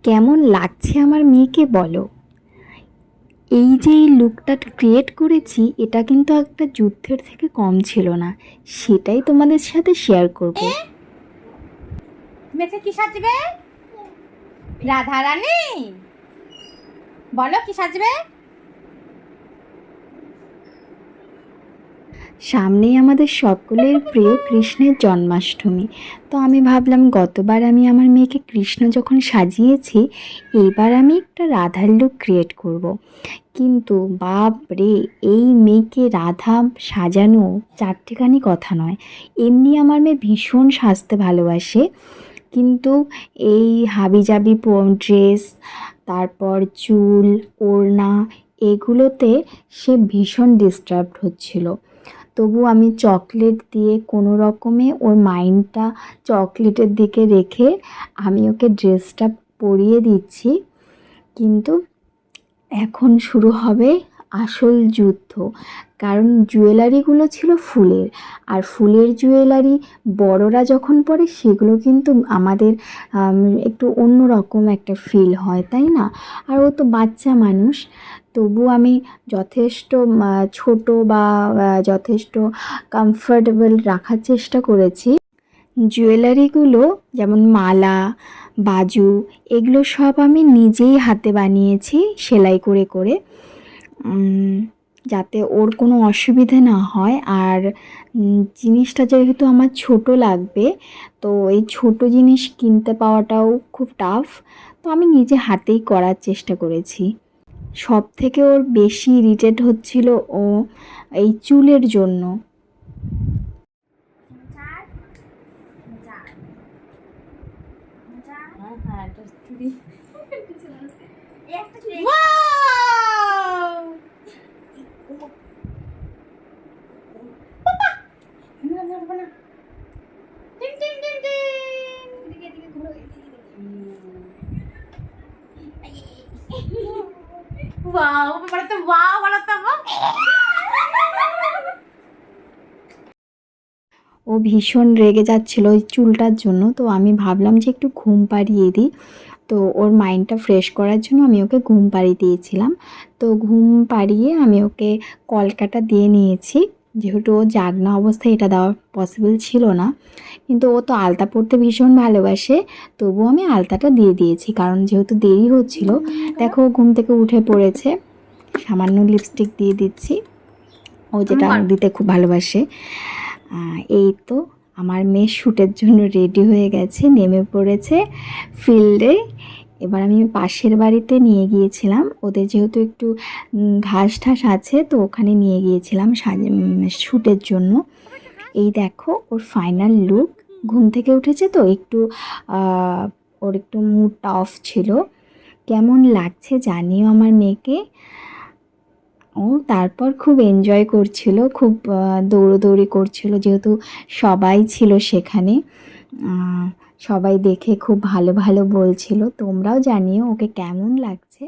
কেমন লাগছে আমার মেয়েকে বলো। এই যে এই লুকটা ক্রিয়েট করেছি, এটা কিন্তু একটা যুদ্ধের থেকে কম ছিল না, সেটাই তোমাদের সাথে শেয়ার করব। মেয়েকে কি সাজবে? রাধা রানী, বলো কি সাজবে? সামনেই আমাদের সকলের প্রিয় কৃষ্ণের জন্মাষ্টমী, তো আমি ভাবলাম গতবার আমি আমার মেয়েকে কৃষ্ণ যখন সাজিয়েছি, এইবার আমি একটা রাধার লুক ক্রিয়েট করব। কিন্তু বাপ রে, এই মেয়েকে রাধা সাজানো চারটেখানি কথা নয়। এমনি আমার মেয়ে ভীষণ সাজতে ভালোবাসে, কিন্তু এই হাবিজাবি ড্রেস, তারপর চুল, ওড়না, এগুলোতে সে ভীষণ ডিস্টার্বড হচ্ছিল। তবু আমি চকলেট দিয়ে কোনো রকমে ওর মাইন্ডটা চকলেটের দিকে রেখে আমি ওকে ড্রেসটা পরিয়ে দিচ্ছি। কিন্তু এখন শুরু হবে আসল যুদ্ধ, কারণ জুয়েলারিগুলো ছিল ফুলের, আর ফুলের জুয়েলারি বড়রা যখন পরে সেগুলো কিন্তু আমাদের একটু অন্য রকম একটা ফিল হয়, তাই না? আর ও তো বাচ্চা মানুষ, তবু আমি যথেষ্ট ছোট বা যথেষ্ট কমফর্টেবল রাখার চেষ্টা করেছি। জুয়েলারিগুলো যেমন মালা, বাজু, এগুলো সব আমি নিজেই হাতে বানিয়েছি সেলাই করে করে, যাতে ওর কোনো অসুবিধে না হয়। আর জিনিসটা যেহেতু আমার ছোট লাগবে, তো এই ছোট জিনিস কিনতে পাওয়াটাও খুব টাফ, তো আমি নিজে হাতেই করার চেষ্টা করেছি। সব থেকে ওর বেশি ইরিটেট হচ্ছিল ও এই চুলের জন্য। वाओ बनाते वाओ बनाता वो ও ভীষণ রেগে যাচ্ছিল ওই চুলটার জন্য, তো আমি ভাবলাম যে একটু ঘুম পাড়িয়ে দিই। তো ওর মাইন্ডটা ফ্রেশ করার জন্য আমি ওকে ঘুম পাড়িয়ে দিয়েছিলাম। তো ঘুম পাড়িয়ে আমি ওকে কলকাটা দিয়ে নিয়েছি, যেহেতু ও জাগনা অবস্থায় এটা দেওয়া পসিবল ছিল না। কিন্তু ও তো আলতা পরতে ভীষণ ভালোবাসে, তবুও আমি আলতাটা দিয়ে দিয়েছি, কারণ যেহেতু দেরি হচ্ছিল। দেখো ও ঘুম থেকে উঠে পড়েছে, সামান্য লিপস্টিক দিয়ে দিচ্ছি, ও যেটা দিতে খুব ভালোবাসে। এই তো আমার মেয়ে শ্যুটের জন্য রেডি হয়ে গেছে, নেমে পড়েছে ফিল্ডে। এবার আমি পাশের বাড়িতে নিয়ে গিয়েছিলাম, ওদের যেহেতু একটু ঘাস ঠাস আছে, তো ওখানে নিয়ে গিয়েছিলাম শ্যুটের জন্য। এই দেখো ওর ফাইনাল লুক। ঘুম থেকে উঠেছে তো একটু ওর একটু মুডটা অফ ছিল। কেমন লাগছে জানিও আমার মেয়েকে। ও তারপর খুব এনজয় করছিল, খুব দৌড়োদৌড়ি করছিল, যেহেতু সবাই ছিল সেখানে। সবাই দেখে খুব ভালো ভালো বলছিল। তোমরাও জানিও ওকে কেমন লাগছে।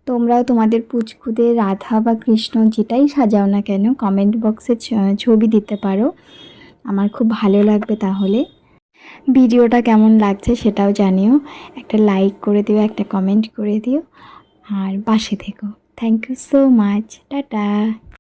তোমরাও তোমাদের পুচকুদের রাধা বা কৃষ্ণ যেটাই সাজাও না কেন কমেন্ট বক্সে ছবি দিতে পারো, আমার খুব ভালো লাগবে তাহলে। ভিডিওটা কেমন লাগছে সেটাও জানিও, একটা লাইক করে দিও, একটা কমেন্ট করে দিও, আর পাশে থেকো। Thank you so much, tata.